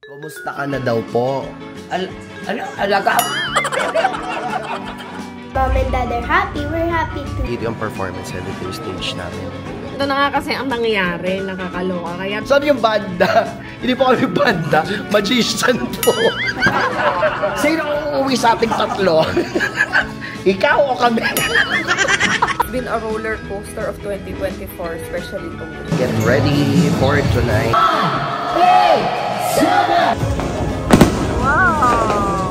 Kumusta ka na daw po? Alaga? Mom and Dad are happy. We're happy too. Dito yung performance editor stage namin. Ito na nga kasi ang nangyayari, nakakaloka. Kaya... Saan yung banda? Hindi po kami banda. Magician po. Sino uuwi sa ating tatlo? Ikaw o kami? It's been a roller coaster of 2024, especially to me. Get ready for tonight. 8, 7! Wow!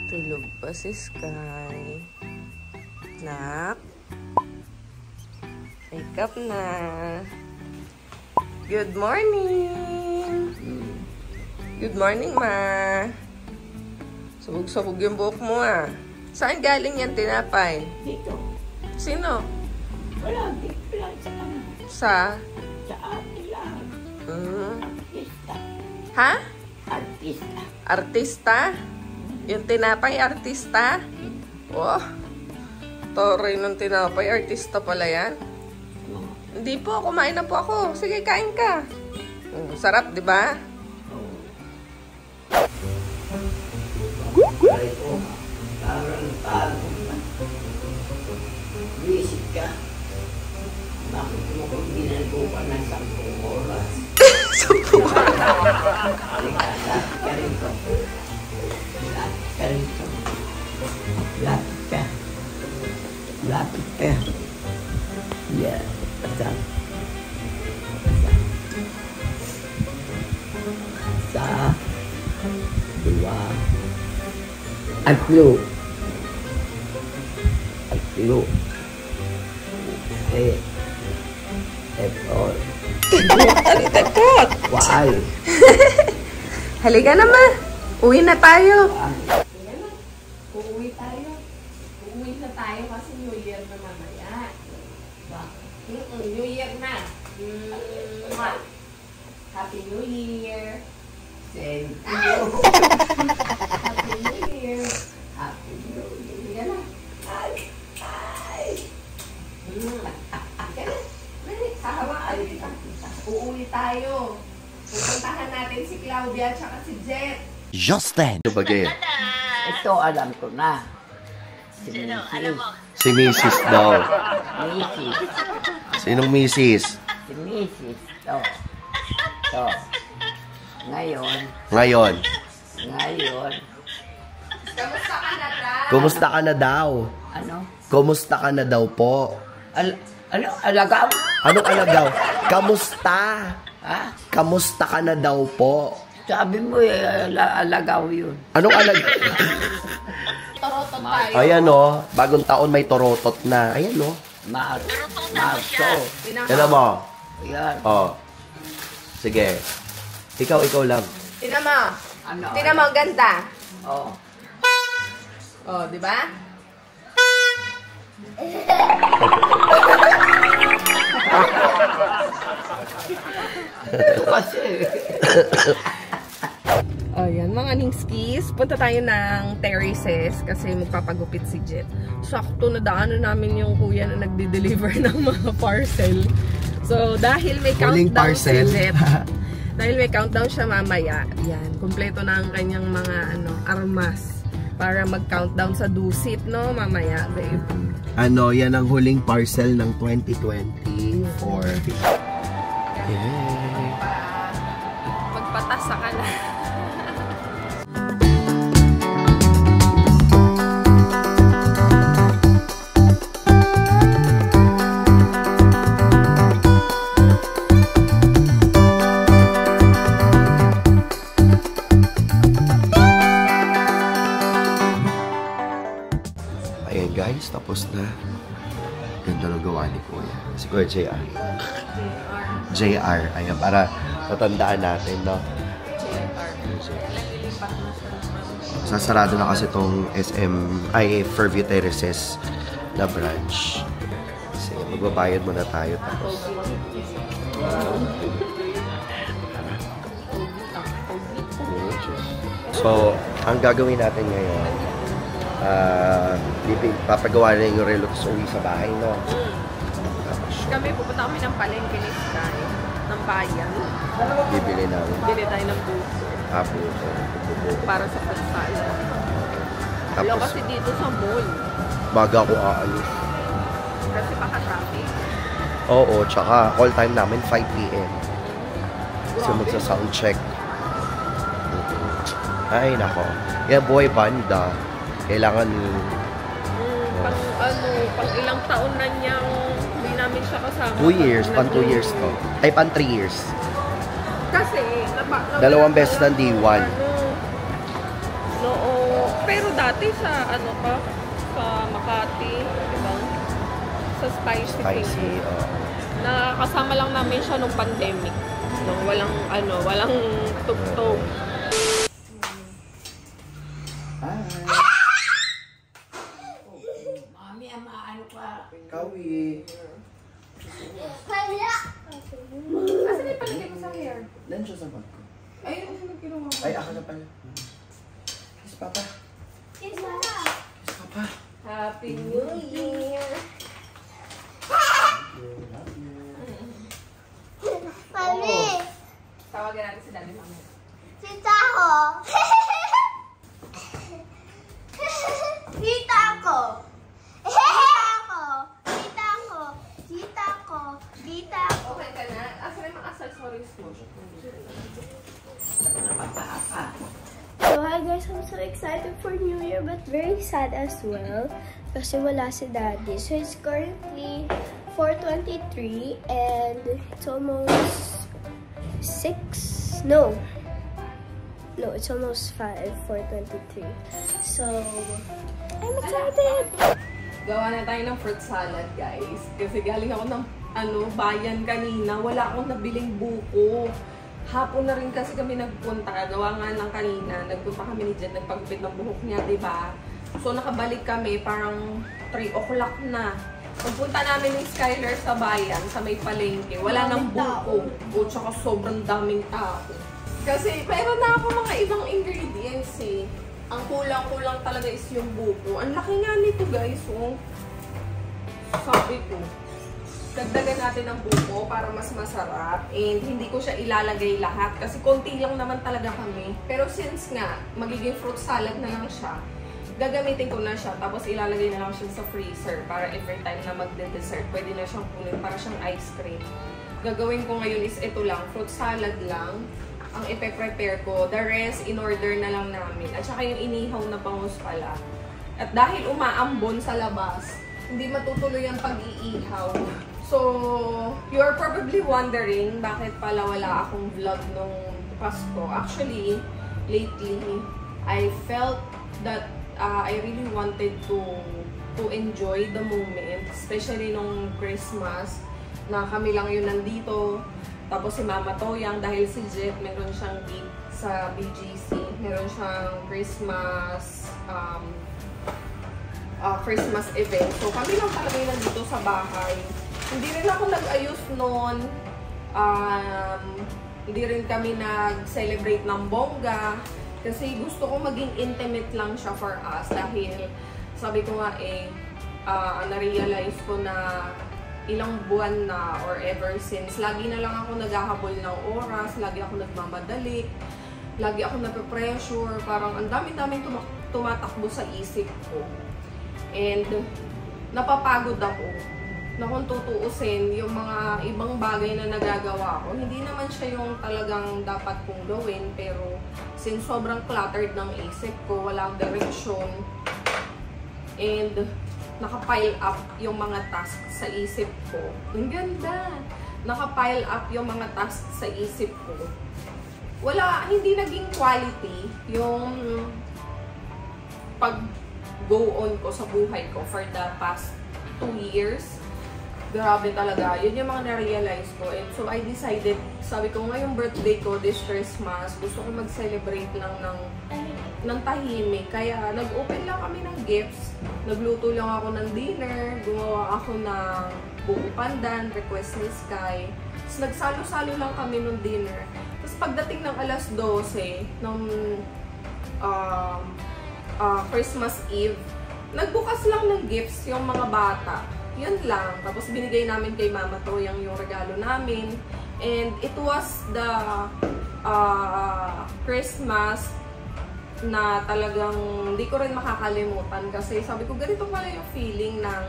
Tulog pa si Sky. Nak. Wake up na. Good morning. Good morning, ma. Sabog-sabog yung buhok mo, ah. Saan galing yan, tinapay? Dito. Sino? Wala, dito lang sa ano. Sa? Sa atin lang. Artista. Ha? Artista. Artista? Yung tinapay, artista? Oh. Toray ng tinapay, artista pala yan. Hindi po, kumain na po ako. Sige, kain ka. Sarap, di ba? Visit ka. Bakit mo kung ginagawa ka ng 10 oras? 10 oras? Lapit ka rito. Lapit ka rito. Lapit ka. Lapit ka. Yeah. Basta. Sa 2 Atlo. Tepot. Tepot! Wal. Halika naman. Uwi na tayo. Uuwi tayo. Uuwi na tayo kasi New Year na mamaya. New Year na. Happy New Year. Thank you. Happy New Year. Happy New Year. Halika na. Ay. Halika na. Hahawakan kita. Uuwi tayo. Pupuntahan natin si Claudia at saka si Jet. Justin! Ito bagay. Ito alam ko na. Si Mrs. Si Mrs. daw. Mrs. Sinong Mrs.? Si Mrs. To. Ngayon. Kamusta ka na, Tra? Kumusta ka na daw? Ano? Kumusta ka na daw po? Alagaw? Anong alagaw? Kamusta? Ha? Kamusta ka na daw po? Sabi mo alagaw yun. Anong alagaw? Torotot tayo. Ayan o, bagong taon may torotot na. Ayan o. Marso. Yan mo. Yan. O. Sige. Ikaw lang. Tingnan mo. Ano? Tingnan mo, ganda. Oh. Oh, di ba? Ito kasi. Ayan, mga ningskis. Punta tayo ng terraces kasi magpapagupit si Jet. Sakto na daanan namin yung kuya na nagde-deliver ng mga parcel. So, dahil may Huling countdown parcel. si Jet, dahil may countdown siya mamaya, yan, kumpleto na ang kanyang mga armas para mag-countdown sa dusit, no? Mamaya, babe. Ano, yan ang huling parcel ng 2024. Yay! Magpatasa ka na. Ayan guys, tapos na. Ganda ng gawa ni Kuya. Si Kuya JR. JR. Ayan, para matandaan natin, no? Sasarado na kasi itong SM, ay, Fairview Terraces na branch. Kasi Magbabayad muna tayo tapos. So, ang gagawin natin ngayon, papagawa na yung relo sa uwi sa bahay, no? Kami, pupunta kami ng palengke ni Sky, ng bayan. Bibili namin. Bili tayo ng buko. Puso. Para sa pansala. Wala Tapos, kasi dito sa mall. baga ako aalis. Kasi baka traffic. Oo, tsaka call time namin 5 p.m. So, magsa-sound check. Ay, nako. Kaya boy banda. Kailangan Pang ilang taon na niyang hindi namin siya kasama. 2 years. Pan 2 years to. Ay, pan 3 years. Kasi, Dalawang beses ng D1. Pero dati sa, sa Makati, diba? Sa Spicy. Spicy, Nakakasama lang namin siya nung pandemic. Nung walang tugtog. Mami, amaano pa. Kawi. Kasi may palagay mo sa hair. Nandiyo sa bag ko. Ayun, ano kinuha ko? Ay, ako na pala. Kiss, Papa. Kiss Mama. Kiss, Papa. Happy New Year! Mami, Tawagan natin si Daddy Mami. tita ako. Tita ako. Tita ako. Tita ako. Tita ako. Okay ka na? Asa na yung mga accessories mo? So hi guys, I'm so excited for New Year but very sad as well kasi wala si Daddy. So it's currently 4:23 and it's almost 6. No, it's almost 4:23. So I'm excited. Gawa na tayo ng fruit salad, guys. Kasi galing ako ng bayan kanina. Wala akong nabiling buko. Hapon na rin kasi kami nagpunta. Gawa nga lang kanina. Nagpunta kami ni Jet. Nagpagupit ng buhok niya, diba? So, nakabalik kami. Parang 3 o'clock na. Pagpunta namin ni Skyler sa bayan, sa may palengke, wala nang buko. O, tsaka sobrang daming tao. Kasi, meron na ako mga ibang ingredients eh. Ang kulang-kulang talaga is yung buko. Ang laki nga nito, guys. Oh. Sabi ko, dagdagan natin ng buko para mas masarap. And hindi ko siya ilalagay lahat kasi konti lang naman talaga kami. Pero since nga, magiging fruit salad na lang siya, gagamitin ko na siya. Tapos ilalagay na lang siya sa freezer para every time na magde-dessert, pwede na siyang kunin para siyang ice cream. Gagawin ko ngayon is ito lang, fruit salad lang ang ipe-prepare ko. The rest, in-order na lang namin. At saka yung inihaw na bangus pala. At dahil umaambon sa labas, hindi matutuloy ang pag-iihaw. So, you're probably wondering bakit pala wala akong vlog nung Pasko. Actually, lately, I felt that I really wanted to enjoy the moment. Especially nung Christmas, na kami lang yun nandito. Tapos si Mama Toyang, dahil si Jet, meron siyang gig sa BGC. Meron siyang Christmas Christmas event. So kami lang talaga yung nandito sa bahay. Hindi rin ako nag-ayos noon. Hindi rin kami nag-celebrate ng bongga. Kasi gusto ko maging intimate lang siya for us. Dahil sabi ko nga na-realize ko na ilang buwan na or ever since, lagi na lang ako naghahabol ng oras, lagi ako nagmamadali, lagi ako nape-pressure, parang ang dami-daming tumatakbo sa isip ko. And napapagod ako na kung tutuusin yung mga ibang bagay na nagagawa ko. Hindi naman siya yung talagang dapat kong gawin, pero since sobrang cluttered ng isip ko, walang direksyon, and naka-pile up yung mga tasks sa isip ko. Ang ganda! Naka-pile up yung mga tasks sa isip ko. Hindi naging quality yung pag-go on ko sa buhay ko for the past 2 years. Grabe talaga. Yun yung mga na-realize ko. And so, I decided, sabi ko, ngayong birthday ko, this Christmas, gusto ko mag-celebrate lang ng tahimik. Kaya, nag-open lang kami ng gifts. Nagluto lang ako ng dinner, gumawa ako ng buko pandan, request ni Sky. Tapos nagsalo-salo lang kami nung dinner. Tapos pagdating ng alas 12 ng Christmas Eve, nagbukas lang ng gifts yung mga bata. Yun lang. Tapos binigay namin kay Mama Toyang yung regalo namin. And it was the Christmas na talagang hindi ko rin makakalimutan kasi sabi ko ganito pala yung feeling ng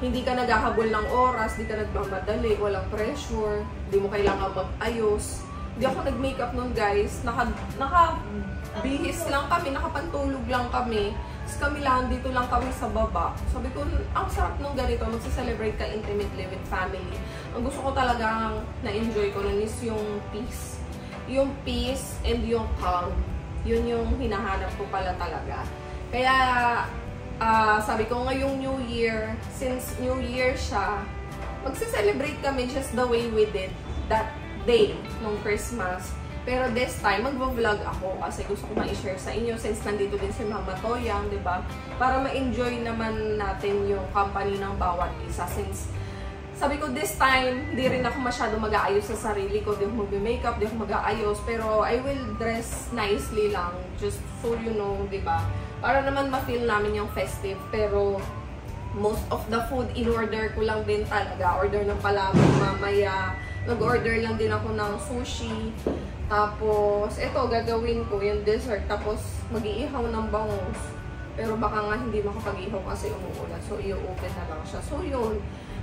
hindi ka naghahabol ng oras, hindi ka nagmamadali, walang pressure, hindi mo kailangan mag-ayos. Hindi ako nag-makeup nun guys, nakabihis lang kami, nakapantulog lang kami. Tapos kami lang, dito lang kami sa baba. Sabi ko, ang sarap nung ganito, magsi-celebrate ka intimately with family. Ang gusto ko talagang na-enjoy ko nun is yung peace. Yung peace and yung calm. Yun yung hinahanap ko pala talaga. Kaya, sabi ko ngayong New Year, since New Year siya, magse-celebrate kami just the way we did that day nung Christmas. Pero this time, magvo-vlog ako kasi gusto ko ma-share sa inyo since nandito din si Mama Toyang, di ba? Para ma-enjoy naman natin yung company ng bawat isa since sabi ko, this time, hindi rin ako masyado mag-aayos sa sarili ko. Di ako mag-makeup, di ako mag-aayos. Pero I will dress nicely lang. Just so you know, di ba? Para naman ma-feel namin yung festive. Pero most of the food, in-order ko lang din talaga. Order ng palabok mamaya. Nag-order lang din ako ng sushi. Tapos, eto, gagawin ko yung dessert. Tapos, mag-iihaw ng bangus. Pero baka nga hindi makapag-ihaw kasi umuulan. So, i-open na lang siya. So, yun.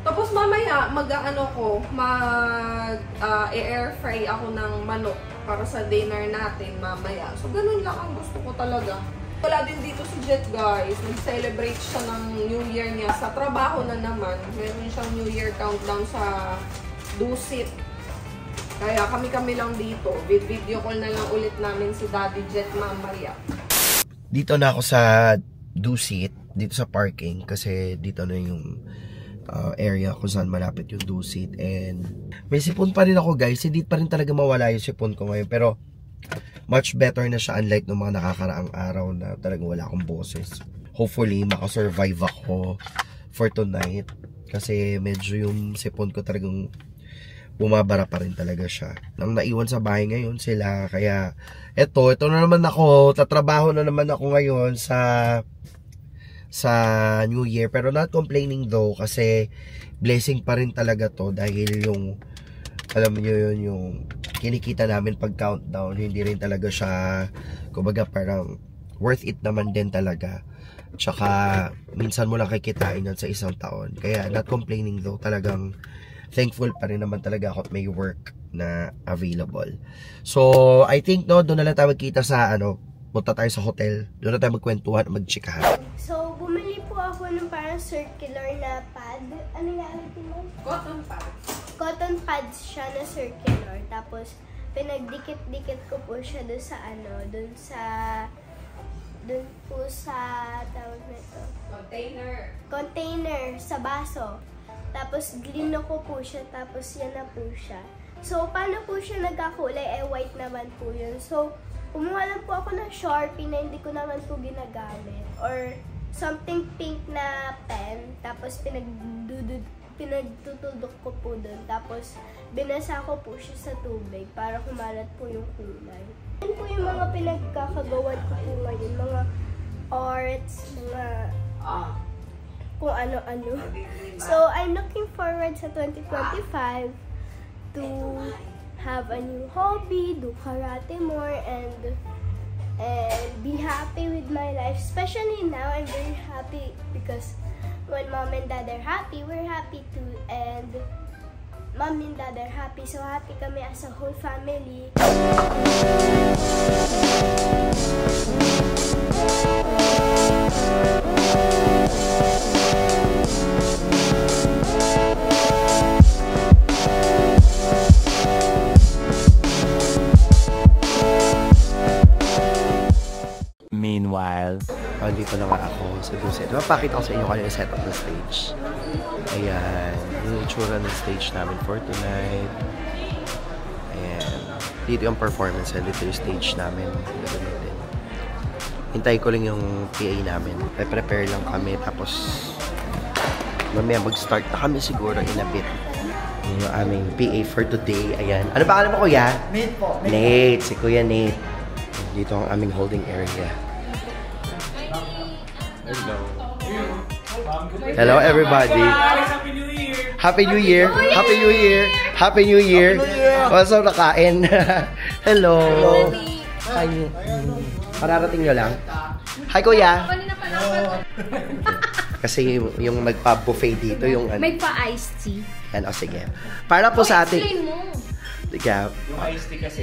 Tapos mamaya, air fry ako ng manok para sa dinner natin mamaya. So, ganun lang ang gusto ko talaga. Wala din dito si Jet, guys. Nag-celebrate siya ng New Year niya. Sa trabaho na naman, meron siyang New Year countdown sa Dusit. Kaya kami-kami lang dito. Video call na lang ulit namin si Daddy Jet mamaya. Dito na ako sa Dusit, dito sa parking, kasi dito na yung area kung saan malapit yung Dusit. And may sipon pa rin ako guys, hindi pa rin talaga mawala yung sipon ko ngayon, pero much better na siya unlike ng mga nakakaraang araw na talagang wala akong boses. Hopefully makasurvive ako for tonight kasi medyo yung sipon ko talagang bumabara pa rin talaga siya. Nang naiwan sa bahay ngayon sila, kaya ito na naman ako, tatrabaho na naman ako ngayon sa New Year, pero not complaining though kasi blessing pa rin talaga to dahil yung alam niyo yun, yung kinikita namin pag countdown, hindi rin talaga siya kumbaga parang worth it naman din talaga. Tsaka minsan mo lang kikitain yan sa isang taon, kaya not complaining though, talagang thankful pa rin naman talaga ako at may work na available. So I think no, doon na lang tayo magkita sa punta tayo sa hotel. Doon na tayo magkwentuhan, magchikahan. So, bumili po ako ng parang circular na pad. Ano nga ulit mo? Cotton pad. Cotton pads siya na circular. Tapos, pinagdikit-dikit ko po siya doon sa doon po sa tawag nito. Container sa baso. Tapos, glino ko po siya. Tapos, yan na po siya. So, paano po siya nagkakulay? White naman po yun. So, kumuha lang po ako ng Sharpie na hindi ko naman po ginagamit. Or something pink na pen. Tapos pinagtutudok ko po doon. Tapos binasa ko po siya sa tubig para kumalat po yung kulay. Yan po yung mga pinagkakagawan ko po ngayon. Mga arts, mga kung ano-ano. So, I'm looking forward sa 2025 to have a new hobby, do karate more, and be happy with my life. Especially now, I'm very happy because when mom and dad are happy, we're happy too. And mom and dad are happy, so happy kami as a whole family. Meanwhile, dito na nga ako sa Dusit. Mapakita ko sa inyo kung ano yung setup ng stage. Ayan, yung itsura ng stage namin for tonight. Ayan, dito yung performance and dito yung stage namin. Hintay ko lang yung PA namin. Prepare lang kami. Tapos, mamaya mag-start na kami siguro in a bit. Yung aming PA for today. Ayan. Ano ba alam mo, kuya? Nate po. Nate. Si Kuya Nate. Dito ang aming holding area. Hello, everybody. Happy New Year! Happy New Year! Happy New Year! Happy New Year! What's up, nakain? Hello! Hi. Pararating nyo lang? Hi, Kuya! Kasi yung magpa-buffet dito, yung ano. May pa-iced tea. Yan, o sige. Para po sa ating... Explain mo. Sige. Yung iced tea kasi,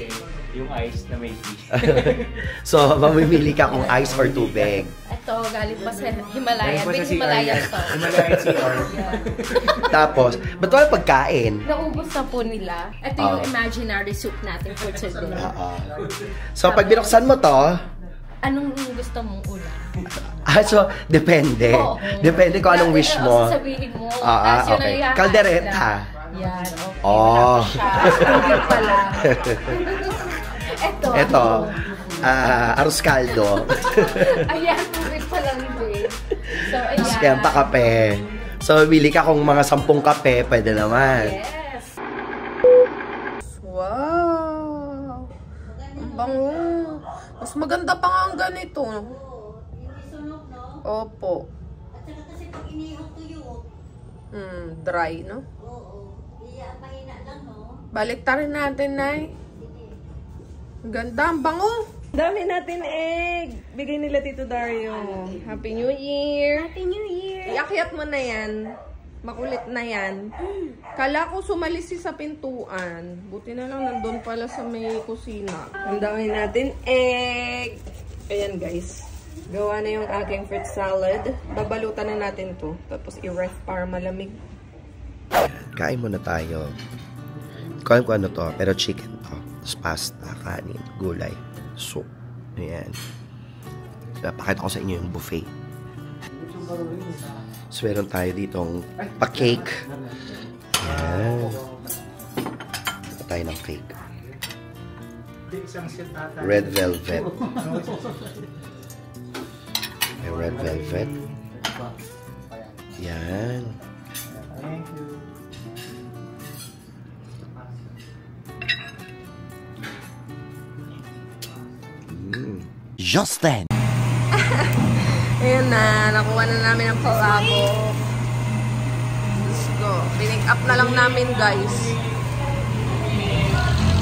yung ice na may fish. So, mamimili ka kung ice or tubig. Ito, galing pa sa Himalaya. Galing pa sa Big CR Himalaya yan. to. Himalaya CR. Tapos, ba't wala pagkain? Naubos na po nila. Ito yung imaginary soup natin for today. Oo. So, pag binuksan mo to, Anong gusto mong ulam? so, depende. Oo. Depende kung anong wish mo. Sasabihin mo. Tapos yun Okay. ang ihahalo Caldereta. na. Yan, okay. Oh. Hindi pala. Ito, arroz caldo. Ayan, hindi pa lang din. So, ayan. Kaya pa kape. So, bili ka kung mga 10 kape, pwede naman. Yes. Wow! Ang bango. Mas maganda pa nga ang ganito. Opo. At saka kasi pag inihot tuyo, Dry, no? oo, iya, mahina lang, no? Balik ta rin natin, Nay. Ang ganda, ang bango. Dami natin egg. Bigay nila Tito Dario. Happy New Year. Happy New Year. Iakyat mo na yan. Makulit na yan. Kala ko sumalisi sa pintuan. Buti na lang nandun pala sa may kusina. Ang dami natin egg. Ayan guys. Gawa na yung aking fruit salad. Babalutan na natin to. Tapos i-ref para malamig. Kain muna tayo. Kain ko ano to, pero chicken to. Tapos pasta, kanin, gulay, soup. Ayan. Pakita ko sa inyo yung buffet. So, meron tayo ditong pa-cake. Ayan. Ito tayo ng cake. Red velvet. May red velvet. Ayan. Just then. Ayan na, nakuha na namin ang palabo. Let's go. Pinik up na lang namin, guys.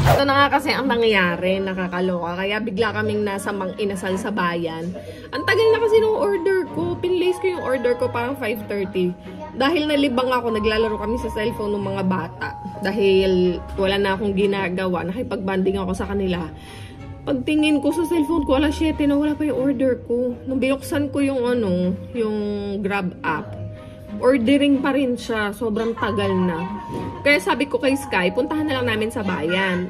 Ito na nga kasi ang nangyayari, nakakaloka. Kaya bigla kaming nasa Mang Inasal sa bayan. Ang tagal na kasi nung order ko. Pinlace ko yung order ko parang 5:30. Dahil nalibang ako, naglalaro kami sa cellphone ng mga bata. Dahil wala na akong ginagawa, nakipag-banding ako sa kanila. Pagtingin ko sa cellphone ko, alas 7 na wala pa yung order ko. Nung binuksan ko yung yung Grab app, ordering pa rin siya. Sobrang tagal na. Kaya sabi ko kay Sky, puntahan na lang namin sa bayan.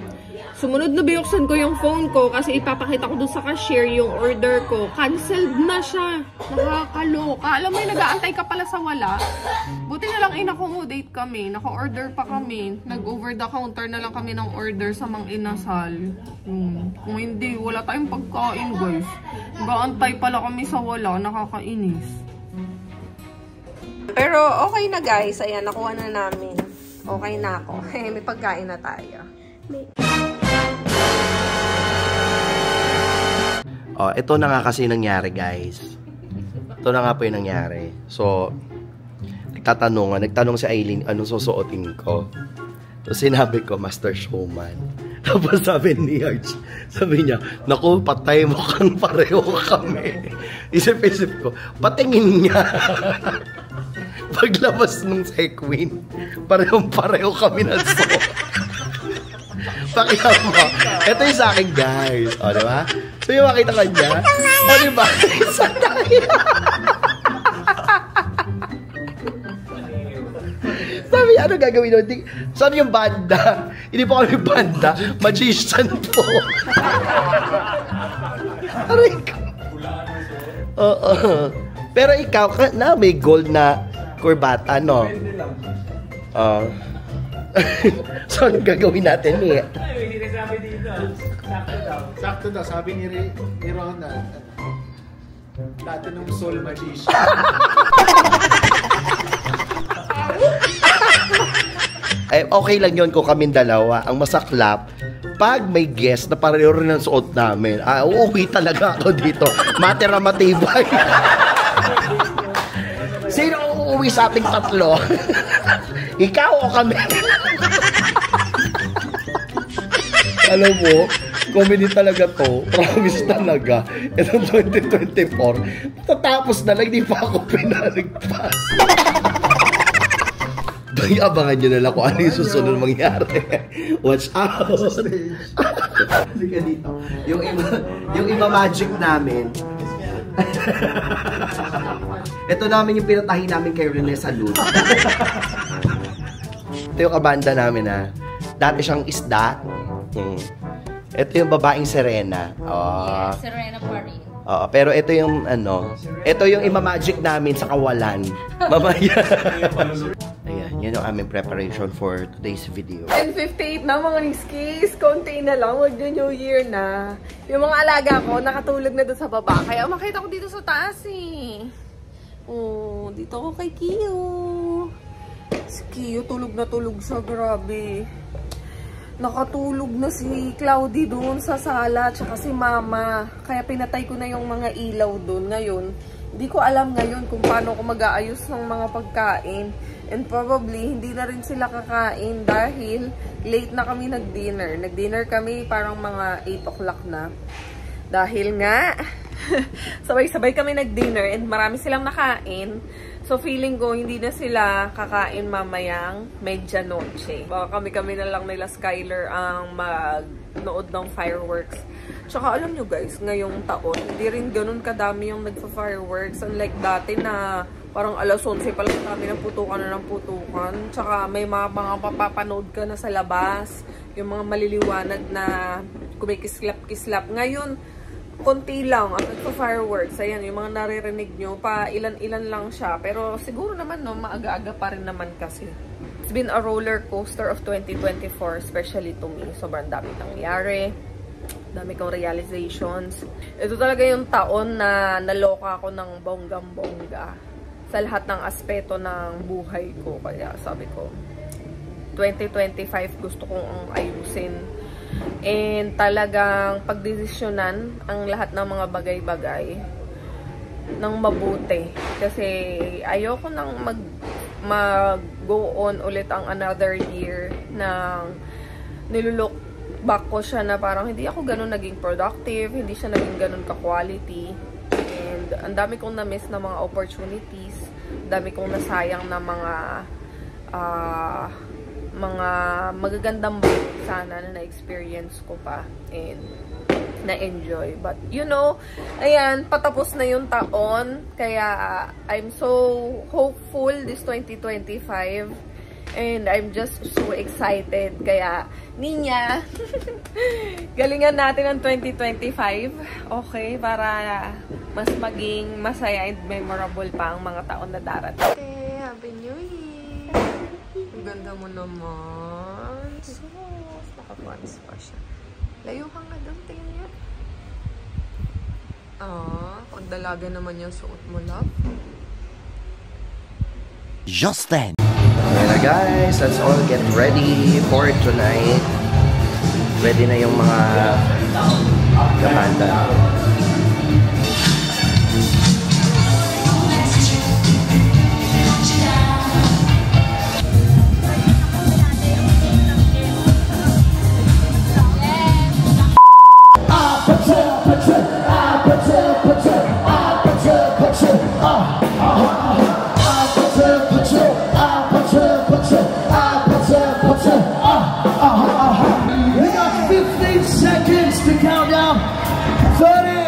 Sumunod na binuksan ko yung phone ko kasi ipapakita ko dun sa cashier yung order ko. Canceled na siya. Nakakaloka. Alam mo yung nag-aantay ka pala sa wala. Buti na lang in-accommodate kami. Naka-order pa kami. Nag-over the counter na lang kami ng order sa Mang Inasal. Kung hindi, wala tayong pagkain, guys. Nag-aantay pala kami sa wala. Nakakainis. Pero okay na, guys. Ayan, nakuha na namin. Okay na ako. May pagkain na tayo. Oh, ito na nga kasi nangyari, guys. Ito na nga po yung nangyari. So, nagtanong si Aileen, anong susuotin ko? So, sinabi ko, Master Showman. Tapos sabi ni Arch, sabi niya, naku, patay mo kang pareho kami. Isip-isip ko, patingin niya. Paglabas nung sequin, parehong-pareho kami na suot. Pakita mo. Ito yung sa akin, guys. O, diba? So, yung makita ka niya. O, diba? Isa tayo. Sabi, ano gagawin nun? Saan yung banda? Hindi po kami banda. Magician po. Aray ko. Oo. Pero ikaw, na may gold na kurbata, no? So, ano gagawin natin, eh? Ay, hindi sabi dito. Sakto daw. Sakto daw, sabi ni Ronald. Platinum Soul Magician. Ay, okay lang yun kung kaming dalawa. Ang masaklap, pag may guest na pareho rin ang suot namin, uuwi talaga ako dito. Matira matibay. Sino uuwi sa ating tatlo? Ikaw o kami? Alam mo, comedy talaga to. Promise talaga. Itong 2024, tatapos na lang, di pa ako pinalagpas. Doy, abangan nyo na lang kung ano yung susunod mangyari. Watch out! Halika dito. Yung ima-magic namin. Ito namin yung pinatahin namin kay Rene Salud. Ito yung kabanda namin ha. Dati siyang isda. Ito yung babaeng Serena. Oh. Serena Parin. Oo, pero ito yung ano, ito yung ima-magic namin sa kawalan. Mamaya. Ayan, yun yung aming preparation for today's video. 10:58 na mga Rizkis. Konti na lang. Wag New Year na. Yung mga alaga ko, nakatulog na doon sa baba. Kaya makita ko dito sa taas eh. Oh, dito ako kay Kiyo. Si Kiyo, tulog na tulog siya. Grabe. Nakatulog na si Cloudy doon sa sala, tsaka si Mama. Kaya pinatay ko na yung mga ilaw doon. Ngayon, hindi ko alam ngayon kung paano ko mag-aayos ng mga pagkain. And probably, hindi na rin sila kakain dahil late na kami nag-dinner. Nag-dinner kami parang mga 8 o'clock na. Dahil nga, sabay-sabay kami nag-dinner and marami silang nakain. So, feeling ko, hindi na sila kakain mamayang medianoche. Baka kami na lang nila Skyler ang magnood ng fireworks. Tsaka, alam nyo guys, ngayong taon, hindi rin ganun kadami yung nagpa-fireworks. Unlike dati na parang alas 11 pa lang kami ng putukan na ng putukan. Tsaka, may mga mapapanood ka na sa labas. Yung mga maliliwanag na kumikislap-kislap. Ngayon, konti lang ang nagpa-fireworks. Ayan, yung mga naririnig nyo, pa ilan-ilan lang siya. Pero siguro naman, no, maaga-aga pa rin naman kasi. It's been a roller coaster of 2024, especially to me. Sobrang dami nangyari. Dami kong realizations. Ito talaga yung taon na naloka ako ng bonggang-bongga sa lahat ng aspeto ng buhay ko. Kaya sabi ko, 2025 gusto kong ayusin. And talagang pagdesisyonan ang lahat ng mga bagay-bagay ng mabuti. Kasi ayoko nang mag-go on ulit ang another year nang nilulook back ko siya na parang hindi ako ganun naging productive, hindi siya naging ganun ka-quality. And ang dami kong na-miss na mga opportunities, dami kong nasayang na mga magagandang sana na na-experience ko pa and na-enjoy. But, you know, ayan, patapos na yung taon. Kaya, I'm so hopeful this 2025. And I'm just so excited. Kaya, Ninya, galingan natin ang 2025. Okay? Para mas maging masaya and memorable pa ang mga taon na darating. Okay, Happy New Year! Ang ganda mo naman. So, naka-pants pa siya. Layo ka nga doon, tingin niya. Pagdalaga naman yung suot mo, love. Just then. Okay na guys, let's all get ready for tonight. Ready na yung mga kabanda. We got 15 seconds to count down. 30.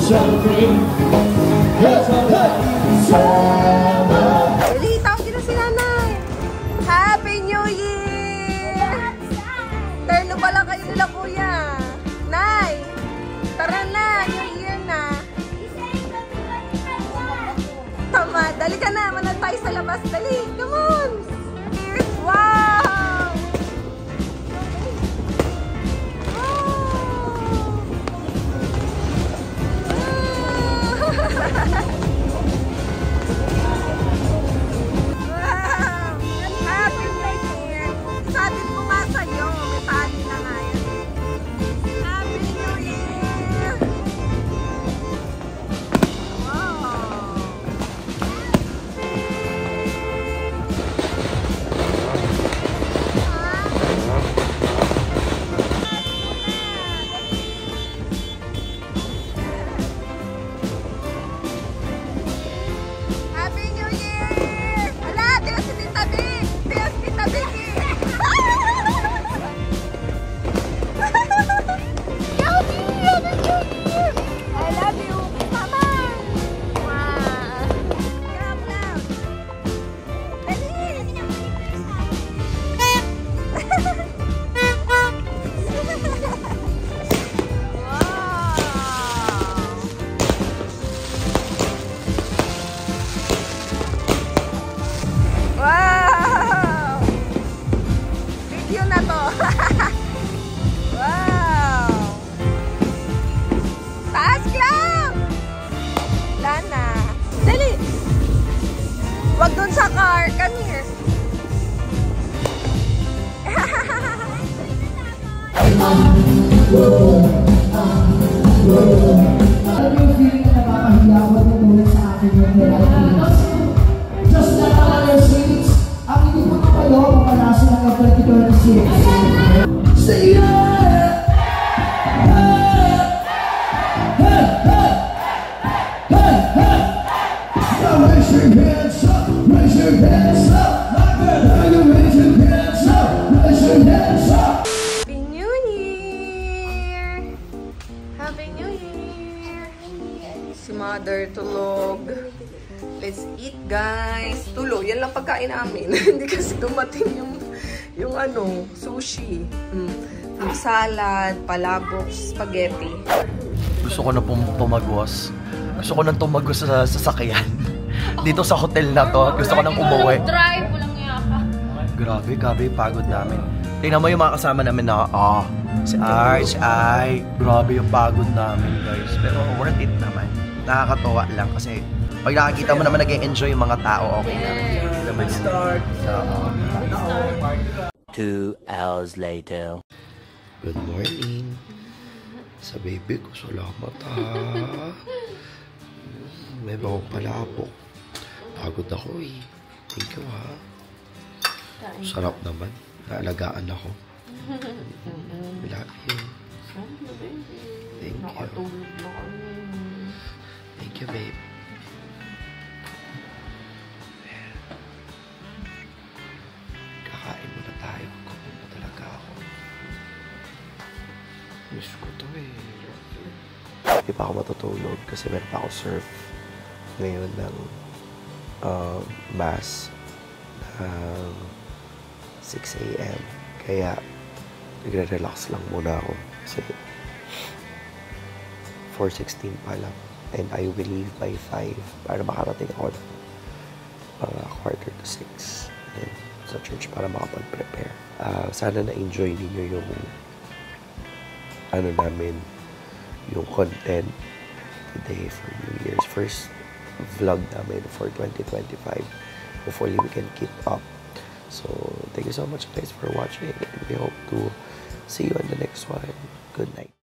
Dali, tawagin na si nanay. Happy New Year! Terno pala kayo nila kuya. Nay, tara na, New Year na. Tama, dali ka na, manal tayo sa labas. Dali, come on! Wow! Happy New Year! Sabi ko nga sa'yo, may tali na nga yan. Happy New Year! Wow! Happy New Year! Hala, Diyos si Tita B! Diyos si Tita B! I love you! Mama! Wow! Come now! Dali! Wow! Wow! Video na to. Wow! Taas lang! Lana. Dali! Wag dun sa car. Come here. Just like our seats, ang hindi po na kayo makalasa ng 2026. Say yeah! Hey! Hey! Hey! Hey! Now raise your hands up! Raise your hands up! Now you raise your hands up! Raise your hands up! Happy New Year! Happy New Year! Si Mother tulog. Let's eat, guys. Tulo, yan lang pagkain namin. Hindi kasi dumating yung ano, sushi. Yung salad, palabok, spaghetti. Gusto ko na pong tumagos. Gusto ko nang tumagos sa sasakyan. Dito sa hotel na to. Gusto ko nang umuwi. Drive, walang yaka. Grabe, pagod namin. Tingnan mo yung mga kasama namin na, si Arch, grabe yung pagod namin, guys. Pero worth it naman. Nakakatawa lang kasi pag nakakita mo naman nag-enjoy yung mga tao, okay na. Naman start. 2 hours later. Good morning. Sa baby ko, salamat ha. May bawang palabok. Pagod ako eh. Thank you ha. Sarap naman. Naalagaan ako. Love you. Thank you. Thank you, babe. Kakain muna tayo. Kapag na talaga ako. Miss ko to eh. Hindi pa ako matutulog kasi meron pa ako surf ngayon ng mass ng 6 AM. Kaya nagre-relax lang muna ako kasi 4:16 pa lang. And I will leave by 5 para makarating ako ng mga 5:45 and sa church para makapag-prepare. Sana na-enjoy niyo yung ano namin, yung content today for New Year's. First vlog namin for 2025. Hopefully we can keep up. So thank you so much guys for watching and we hope to see you on the next one. Good night.